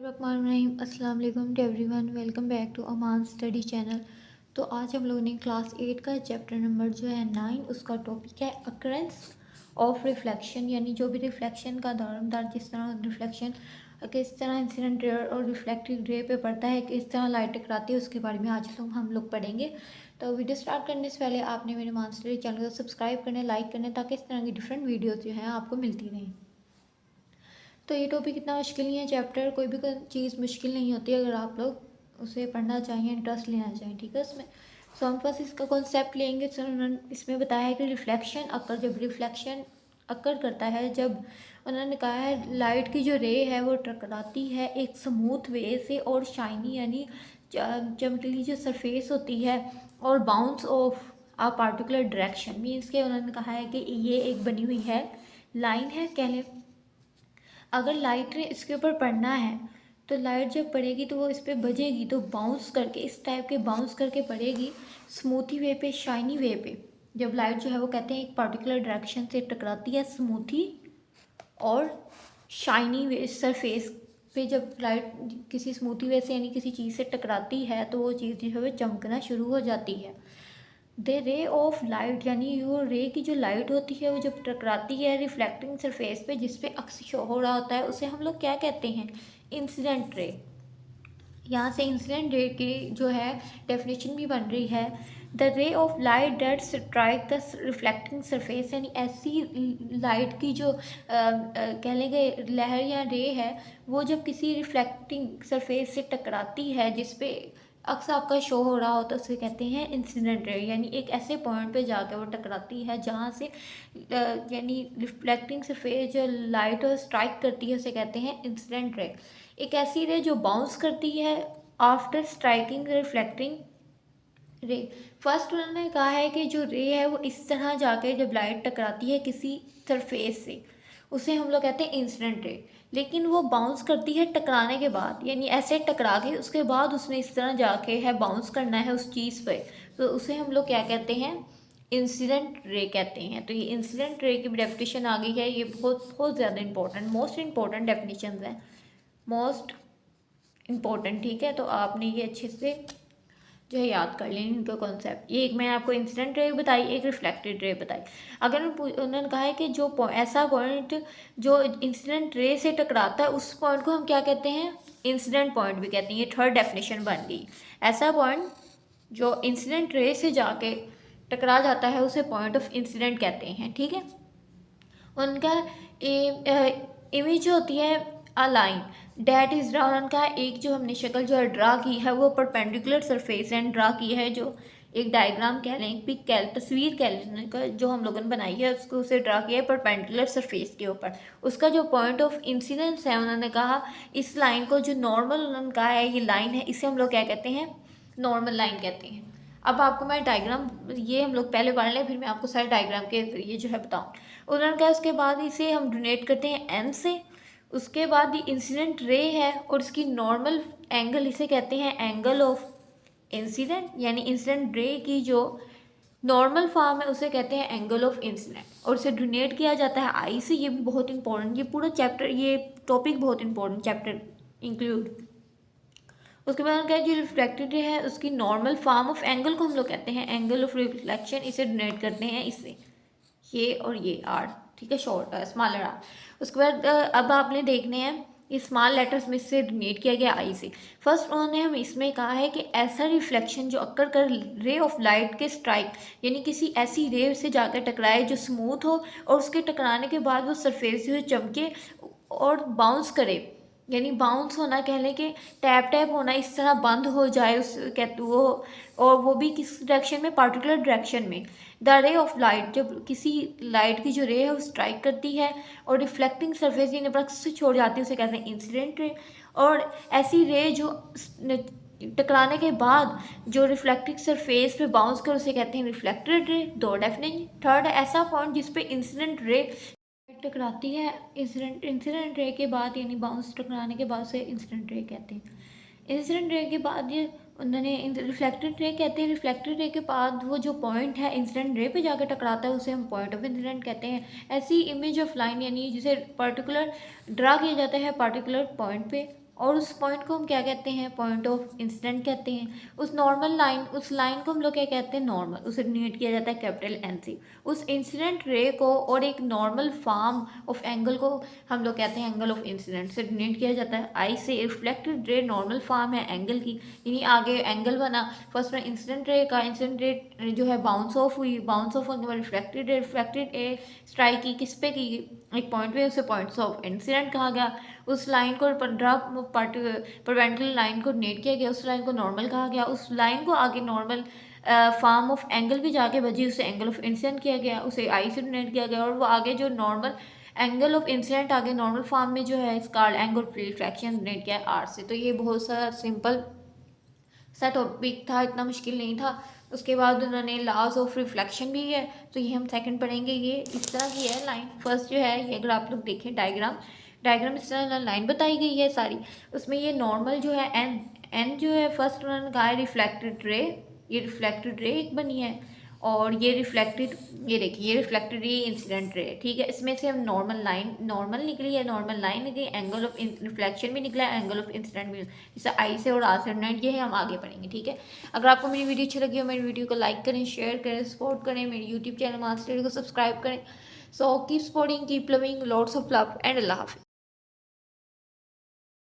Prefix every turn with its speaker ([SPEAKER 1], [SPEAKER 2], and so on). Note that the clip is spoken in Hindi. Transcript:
[SPEAKER 1] बिस्मिल्लाहिर्रहमानिर्रहीम। अस्सलाम वालेकुम to everyone, welcome back to Aman study channel. तो आज हम लोगों ने क्लास 8 का चैप्टर नंबर जो है 9, उसका टॉपिक है अकरेंस ऑफ रिफ्लेक्शन, यानी जो भी रिफ्लेक्शन का दारोमदार, जिस तरह रिफ्लेक्शन किस तरह इंसिडेंट रे और रिफ्लेक्टिव रे पे पड़ता है, किस तरह लाइट टकराती है, उसके बारे में आज हम लोग पढ़ेंगे। तो वीडियो स्टार्ट करने से पहले आपने मेरे अमान स्टडी चैनल को सब्सक्राइब करना, लाइक करना, ताकि इस तरह की डिफरेंट वीडियोज़ जो हैं आपको मिलती रहें। तो ये टॉपिक इतना मुश्किल नहीं है, चैप्टर कोई भी चीज़ मुश्किल नहीं होती अगर आप लोग उसे पढ़ना चाहें, इंटरेस्ट लेना चाहें, ठीक है। उसमें सो हम फर्स्ट इसका कॉन्सेप्ट लेंगे। तो उन्होंने इसमें बताया है कि रिफ्लेक्शन अकर, जब रिफ्लेक्शन अकर करता है, जब उन्होंने कहा है लाइट की जो रे है वो टकराती है एक स्मूथ वे से और शाइनी यानी चमकीली जो सरफेस होती है और बाउंस ऑफ आ पार्टिकुलर डायरेक्शन, मीन्स के उन्होंने कहा है कि ये एक बनी हुई है लाइन है, कह लें अगर लाइट ने इसके ऊपर पड़ना है तो लाइट जब पड़ेगी तो वो इस पर बजेगी, तो बाउंस करके इस टाइप के बाउंस करके पड़ेगी स्मूथी वे पे, शाइनी वे पे। जब लाइट जो है वो कहते हैं एक पर्टिकुलर डायरेक्शन से टकराती है स्मूथी और शाइनी वे सरफेस पे, जब लाइट किसी स्मूथी वे से यानी किसी चीज़ से टकराती है तो वो चीज़ जो है वो चमकना शुरू हो जाती है। द रे ऑफ लाइट, यानी वो रे की जो लाइट होती है वो जब टकराती है रिफ्लेक्टिंग सरफेस पे जिस पे अक्स शो हो रहा होता है, उसे हम लोग क्या कहते हैं, इंसिडेंट रे। यहाँ से इंसिडेंट रे की जो है डेफिनेशन भी बन रही है, the ray of light that strike the reflecting surface, यानी ऐसी लाइट की जो कह लेंगे लहर या रे है वो जब किसी रिफ्लेक्टिंग सरफेस से टकराती है जिस पे अक्स आपका शो हो रहा हो तो उसे कहते हैं इंसिडेंट रे, यानी एक ऐसे पॉइंट पे जाकर वो टकराती है जहाँ से यानी रिफ्लेक्टिंग सरफेस जो लाइट स्ट्राइक करती है उसे कहते हैं इंसिडेंट रे। एक ऐसी रे जो बाउंस करती है आफ्टर स्ट्राइकिंग रिफ्लेक्टिंग रे। फर्स्ट उन्होंने कहा है कि जो रे है वो इस तरह जाकर जब लाइट टकराती है किसी सरफेस से उसे हम लोग कहते हैं इंसिडेंट रे, लेकिन वो बाउंस करती है टकराने के बाद, यानी ऐसे टकरा के उसके बाद उसने इस तरह जाके है बाउंस करना है उस चीज़ पे, तो उसे हम लोग क्या कहते हैं, इंसिडेंट रे कहते हैं। तो ये इंसिडेंट रे की डेफिनेशन आ गई है, ये बहुत बहुत ज़्यादा इंपॉर्टेंट, मोस्ट इंपॉर्टेंट डेफिनेशन है, मोस्ट इम्पोर्टेंट, ठीक है। तो आपने ये अच्छे से जो है याद कर लें इनका कॉन्सेप्ट। ये एक मैंने आपको इंसिडेंट रे बताई, एक रिफ्लेक्टेड रे बताई। अगर उन्होंने कहा है कि जो ऐसा पॉइंट जो इंसिडेंट रे से टकराता है उस पॉइंट को हम क्या कहते हैं, इंसिडेंट पॉइंट भी कहते हैं। ये थर्ड डेफिनेशन बन गई, ऐसा पॉइंट जो इंसिडेंट रे से जाके टकरा जाता है उसे पॉइंट ऑफ इंसिडेंट कहते हैं, ठीक है। उनका इमेज होती है a line that is draw, उनका एक जो हमने शक्ल जो है ड्रा की है वो परपेंडिकुलर सरफेस एंड ड्रा की है, जो एक डायग्राम कह लें, पिक कह लें, तस्वीर कह लें का जो हम लोगों ने बनाई है उसको उसे ड्रा किया है परपेंडिकुलर सरफेस के ऊपर। उसका जो पॉइंट ऑफ इंसिडेंस है उन्होंने कहा इस लाइन को जो नॉर्मल उन्होंने कहा है ये लाइन है, इसे हम लोग क्या कहते हैं, नॉर्मल लाइन कहते हैं। अब आपको मैं डायग्राम ये हम लोग पहले पढ़ लें फिर मैं आपको सारे डायग्राम के जरिए जो है बताऊँ। उन्होंने कहा उसके बाद इसे हम डोनेट करते हैं एन से, उसके बाद ये इंसिडेंट रे है और इसकी नॉर्मल एंगल इसे कहते हैं एंगल ऑफ इंसिडेंट, यानी इंसिडेंट रे की जो नॉर्मल फॉर्म है उसे कहते हैं एंगल ऑफ इंसिडेंट, और इसे डोनेट किया जाता है आई से। ये भी बहुत इंपॉर्टेंट, ये पूरा चैप्टर, ये टॉपिक बहुत इंपॉर्टेंट चैप्टर इंक्लूड। उसके बाद क्या जो रिफ्लेक्टेड रे है उसकी नॉर्मल फॉर्म ऑफ एंगल को हम लोग कहते हैं एंगल ऑफ रिफ्लेक्शन, इसे डोनेट करते हैं इससे, ये और ये आर, ठीक है, शॉर्ट स्मॉलर आर। उसके बाद अब आपने देखने हैं ये स्मॉल लेटर्स में से डोनेट किया गया आई से। फर्स्ट उन्होंने हम इसमें कहा है कि ऐसा रिफ्लेक्शन जो अक्कर कर रे ऑफ लाइट के स्ट्राइक, यानी किसी ऐसी रे से जाकर टकराए जो स्मूथ हो और उसके टकराने के बाद वो सरफेस जो चमके और बाउंस करे, यानी बाउंस होना कह लें कि टैप टैप होना इस तरह बंद हो जाए उस कहते वो, और वो भी किस डायरेक्शन में, पार्टिकुलर डायरेक्शन में। द रे ऑफ लाइट, जब किसी लाइट की जो रे है वो स्ट्राइक करती है और रिफ्लेक्टिंग सरफेस यानी अप्रक्स से छोड़ जाती है उसे कहते हैं इंसिडेंट रे। और ऐसी रे जो टकराने के बाद जो रिफ्लेक्टिंग सरफेस पे बाउंस कर उसे कहते हैं रिफ्लेक्टेड रे। दो डेफिनेशन। थर्ड ऐसा पॉइंट जिस पे इंसिडेंट रे टकराती है इंसिडेंट रे के बाद, यानी बाउंस टकराने के बाद से इंसिडेंट रे कहते हैं। इंसिडेंट रे के बाद ये उन्होंने रिफ्लेक्टेड रे कहते हैं। रिफ्लेक्टेड रे के बाद वो जो पॉइंट है इंसिडेंट रे पे जाकर टकराता है उसे हम पॉइंट ऑफ इंसिडेंट कहते हैं। ऐसी इमेज ऑफ लाइन यानी जिसे पर्टिकुलर ड्रा किया जाता है पर्टिकुलर पॉइंट पे और उस पॉइंट को हम क्या कहते हैं, पॉइंट ऑफ इंसिडेंट कहते हैं। उस नॉर्मल लाइन, उस लाइन को हम लोग क्या कहते हैं, नॉर्मल, उसे डिनोट किया जाता है कैपिटल एन से। उस इंसिडेंट रे को और एक नॉर्मल फॉर्म ऑफ एंगल को हम लोग कहते हैं एंगल ऑफ इंसिडेंट से डिनोट किया जाता है आई से। रिफ्लेक्टेड रे नॉर्मल फॉर्म है एंगल की, यानी आगे एंगल बना फर्स्ट में इंसिडेंट रे का, इंसिडेंट रे जो है बाउंस ऑफ हुई, बाउंस ऑफ होने के बाद reflected ray, reflected ray strike की किस पे की, एक पॉइंट पे, उसे पॉइंट्स ऑफ इंसिडेंट कहा गया। उस लाइन को 15 परपेंडिकुलर लाइन को नेट किया गया, उस लाइन को नॉर्मल कहा गया। उस लाइन को आगे नॉर्मल फॉर्म ऑफ एंगल भी जाके बजी, उसे एंगल ऑफ इंसिडेंट किया गया, उसे आई से डिनोट किया गया। और वो आगे जो नॉर्मल एंगल ऑफ इंसिडेंट आगे नॉर्मल फॉर्म में जो है इसका एंगल ऑफ रिफ्लेक्शन डिनोट किया है आर से। तो ये बहुत सा सिंपल सा टॉपिक था, इतना मुश्किल नहीं था। उसके बाद उन्होंने लॉज ऑफ रिफ्लेक्शन भी है, तो ये हम सेकंड पढ़ेंगे। ये इस तरह की है लाइन, फर्स्ट जो है ये अगर आप लोग देखें डायग्राम इस तरह लाइन बताई गई है सारी। उसमें ये नॉर्मल जो है एन जो है फर्स्ट उन्होंने कहा है रिफ्लेक्टेड रे, ये रिफ्लेक्टेड रे एक बनी है, और ये रिफ्लेक्टेड, ये देखिए ये रिफ्लेक्टेड रे इंसिडेंट रे, ठीक है। इसमें से हम नॉर्मल निकली है, नॉर्मल लाइन निकली, एंगल ऑफ रिफ्लेक्शन भी निकला है, एंगल ऑफ इंसिडेंट भी, जैसे आई से और आर से डिनोट, ये है हम आगे पढ़ेंगे, ठीक है। अगर आपको मेरी वीडियो अच्छी लगी हो, मेरी वीडियो को लाइक करें, शेयर करें, सपोर्ट करें, मेरे यूट्यूब चैनल मास्टर को सब्सक्राइब करें। So keep supporting, keep loving, lots of love and अल्लाह हाफिज़।